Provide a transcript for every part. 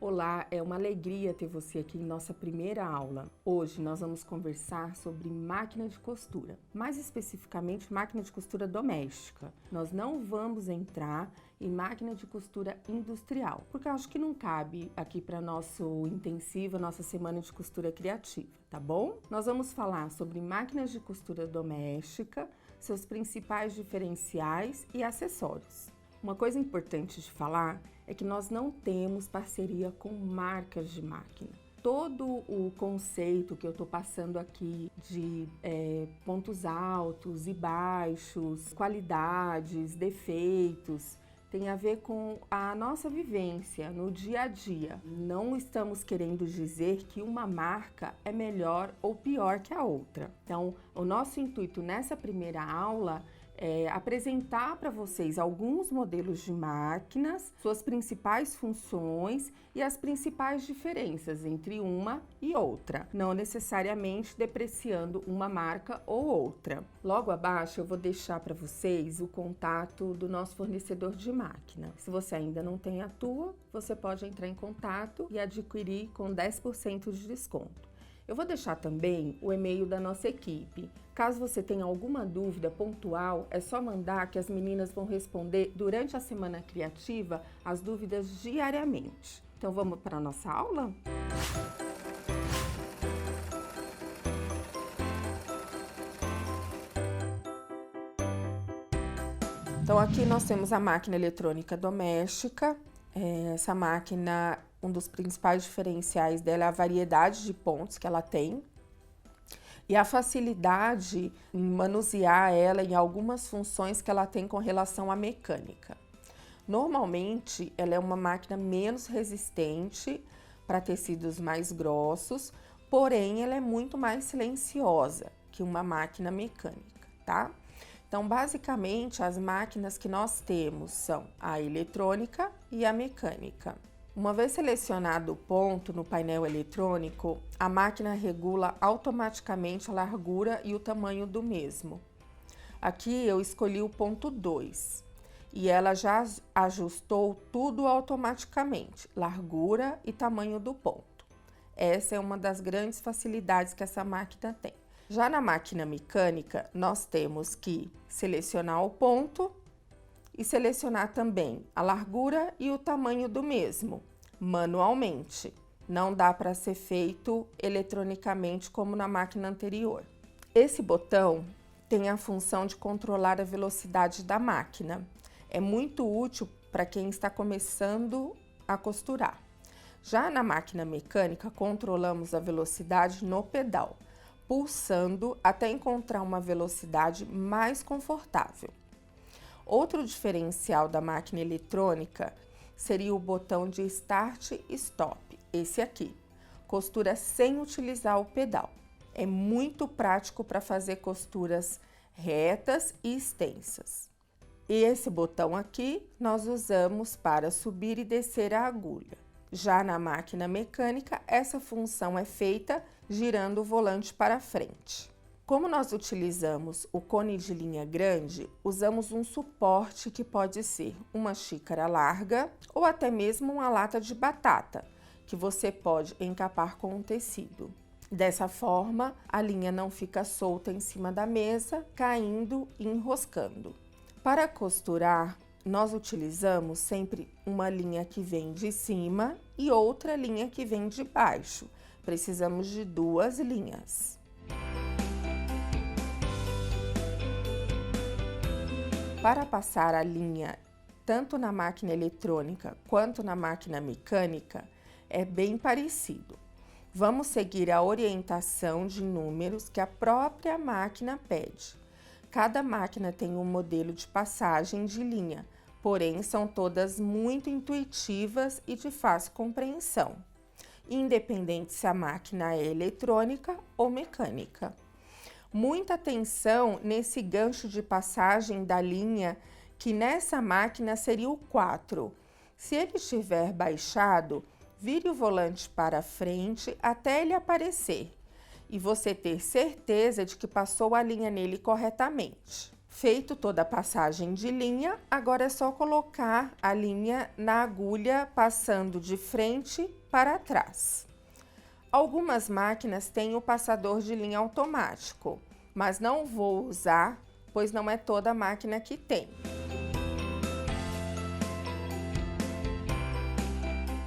Olá, é uma alegria ter você aqui em nossa primeira aula. Hoje nós vamos conversar sobre máquina de costura, mais especificamente máquina de costura doméstica. Nós não vamos entrar em máquina de costura industrial, porque eu acho que não cabe aqui para nosso intensivo, nossa semana de costura criativa, tá bom? Nós vamos falar sobre máquinas de costura doméstica, seus principais diferenciais e acessórios. Uma coisa importante de falar é que nós não temos parceria com marcas de máquina. Todo o conceito que eu estou passando aqui de pontos altos e baixos, qualidades, defeitos, tem a ver com a nossa vivência no dia a dia. Não estamos querendo dizer que uma marca é melhor ou pior que a outra. Então, o nosso intuito nessa primeira aula apresentar para vocês alguns modelos de máquinas, suas principais funções e as principais diferenças entre uma e outra, não necessariamente depreciando uma marca ou outra. Logo abaixo eu vou deixar para vocês o contato do nosso fornecedor de máquina. Se você ainda não tem a tua, você pode entrar em contato e adquirir com 10% de desconto. Eu vou deixar também o e-mail da nossa equipe. Caso você tenha alguma dúvida pontual, é só mandar que as meninas vão responder durante a semana criativa as dúvidas diariamente. Então vamos para a nossa aula? Então aqui nós temos a máquina eletrônica doméstica. Essa máquina, um dos principais diferenciais dela é a variedade de pontos que ela tem e a facilidade em manusear ela em algumas funções que ela tem com relação à mecânica. Normalmente, ela é uma máquina menos resistente para tecidos mais grossos, porém ela é muito mais silenciosa que uma máquina mecânica, tá? Então, basicamente, as máquinas que nós temos são a eletrônica e a mecânica. Uma vez selecionado o ponto no painel eletrônico, a máquina regula automaticamente a largura e o tamanho do mesmo. Aqui eu escolhi o ponto 2 e ela já ajustou tudo automaticamente, largura e tamanho do ponto. Essa é uma das grandes facilidades que essa máquina tem. Já na máquina mecânica, nós temos que selecionar o ponto e selecionar também a largura e o tamanho do mesmo, manualmente. Não dá para ser feito eletronicamente como na máquina anterior. Esse botão tem a função de controlar a velocidade da máquina. É muito útil para quem está começando a costurar. Já na máquina mecânica, controlamos a velocidade no pedal, pulsando até encontrar uma velocidade mais confortável. Outro diferencial da máquina eletrônica seria o botão de Start e Stop, esse aqui. Costura sem utilizar o pedal. É muito prático para fazer costuras retas e extensas. E esse botão aqui nós usamos para subir e descer a agulha. Já na máquina mecânica, essa função é feita girando o volante para frente. Como nós utilizamos o cone de linha grande, usamos um suporte que pode ser uma xícara larga ou até mesmo uma lata de batata, que você pode encapar com um tecido. Dessa forma, a linha não fica solta em cima da mesa, caindo e enroscando. Para costurar, nós utilizamos sempre uma linha que vem de cima e outra linha que vem de baixo. Precisamos de duas linhas. Para passar a linha tanto na máquina eletrônica quanto na máquina mecânica, é bem parecido. Vamos seguir a orientação de números que a própria máquina pede. Cada máquina tem um modelo de passagem de linha, porém são todas muito intuitivas e de fácil compreensão, independente se a máquina é eletrônica ou mecânica. Muita atenção nesse gancho de passagem da linha, que nessa máquina seria o 4. Se ele estiver baixado, vire o volante para frente até ele aparecer e você ter certeza de que passou a linha nele corretamente. Feito toda a passagem de linha, agora é só colocar a linha na agulha, passando de frente para trás. Algumas máquinas têm o passador de linha automático, mas não vou usar, pois não é toda máquina que tem.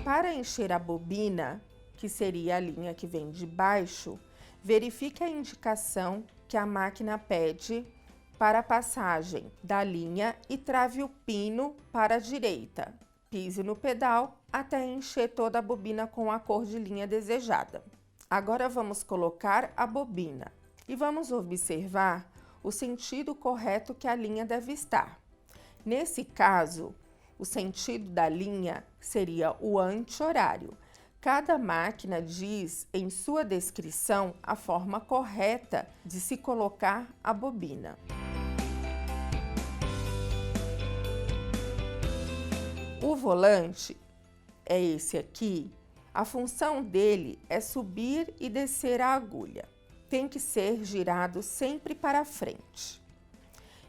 Para encher a bobina, que seria a linha que vem de baixo, verifique a indicação que a máquina pede para a passagem da linha e trave o pino para a direita. Pise no pedal até encher toda a bobina com a cor de linha desejada. Agora vamos colocar a bobina e vamos observar o sentido correto que a linha deve estar. Nesse caso, o sentido da linha seria o anti-horário. Cada máquina diz em sua descrição a forma correta de se colocar a bobina. O volante é esse aqui. A função dele é subir e descer a agulha. Tem que ser girado sempre para frente.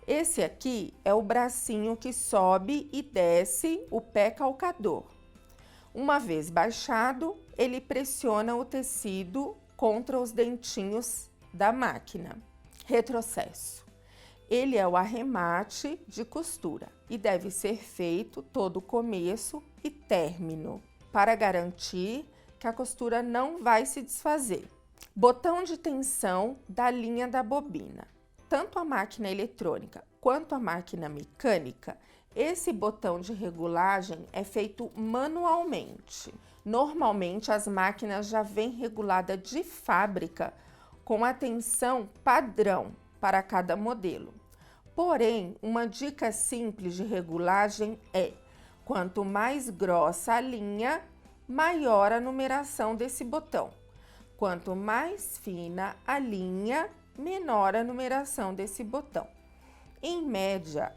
Esse aqui é o bracinho que sobe e desce o pé calcador. Uma vez baixado, ele pressiona o tecido contra os dentinhos da máquina. Retrocesso. Ele é o arremate de costura e deve ser feito todo o começo e término, para garantir que a costura não vai se desfazer. Botão de tensão da linha da bobina. Tanto a máquina eletrônica quanto a máquina mecânica, esse botão de regulagem é feito manualmente. Normalmente as máquinas já vêm regulada de fábrica com a tensão padrão para cada modelo. Porém, uma dica simples de regulagem é: quanto mais grossa a linha, maior a numeração desse botão. Quanto mais fina a linha, menor a numeração desse botão. Em média,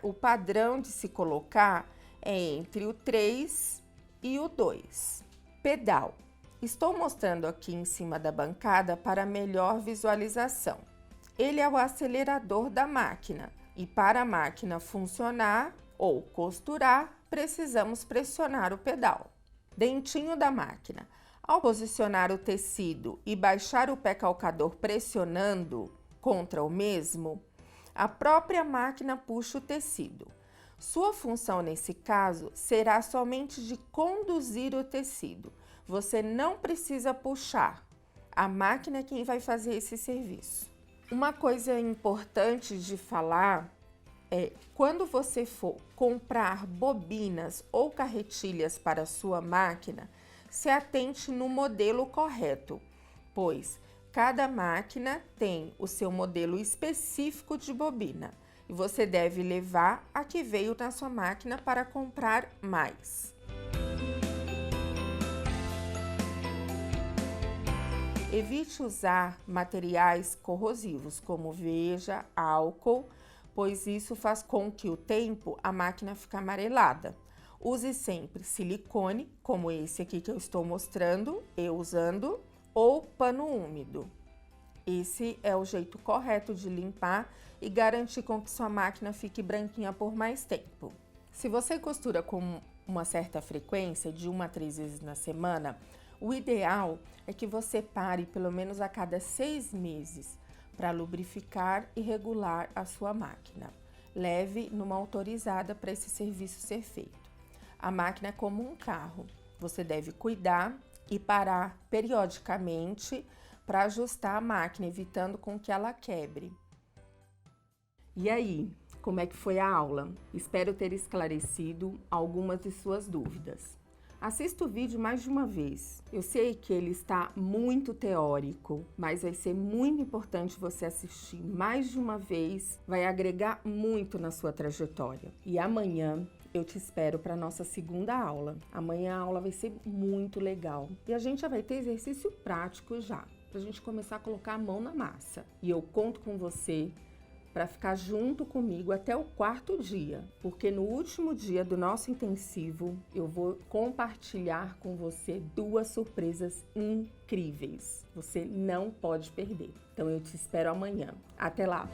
o padrão de se colocar é entre o 3 e o 2. Pedal. Estou mostrando aqui em cima da bancada para melhor visualização. Ele é o acelerador da máquina e para a máquina funcionar ou costurar, precisamos pressionar o pedal. Dentinho da máquina. Ao posicionar o tecido e baixar o pé calcador pressionando contra o mesmo, a própria máquina puxa o tecido. Sua função nesse caso será somente de conduzir o tecido. Você não precisa puxar. A máquina é quem vai fazer esse serviço. Uma coisa importante de falar é, quando você for comprar bobinas ou carretilhas para a sua máquina, se atente no modelo correto, pois cada máquina tem o seu modelo específico de bobina e você deve levar a que veio na sua máquina para comprar mais. Evite usar materiais corrosivos como veja, álcool, pois isso faz com que o tempo a máquina fique amarelada. Use sempre silicone, como esse aqui que eu estou mostrando, eu usando, ou pano úmido. Esse é o jeito correto de limpar e garantir com que sua máquina fique branquinha por mais tempo. Se você costura com uma certa frequência, de 1 a 3 vezes na semana, o ideal é que você pare pelo menos a cada 6 meses para lubrificar e regular a sua máquina. Leve numa autorizada para esse serviço ser feito. A máquina é como um carro, você deve cuidar e parar periodicamente para ajustar a máquina, evitando com que ela quebre. E aí, como é que foi a aula? Espero ter esclarecido algumas de suas dúvidas. Assista o vídeo mais de uma vez. Eu sei que ele está muito teórico, mas vai ser muito importante você assistir mais de uma vez, vai agregar muito na sua trajetória. E amanhã eu te espero para a nossa segunda aula. Amanhã a aula vai ser muito legal. E a gente já vai ter exercício prático já, para a gente começar a colocar a mão na massa. E eu conto com você para ficar junto comigo até o 4º dia, porque no último dia do nosso intensivo eu vou compartilhar com você 2 surpresas incríveis. Você não pode perder. Então eu te espero amanhã. Até lá!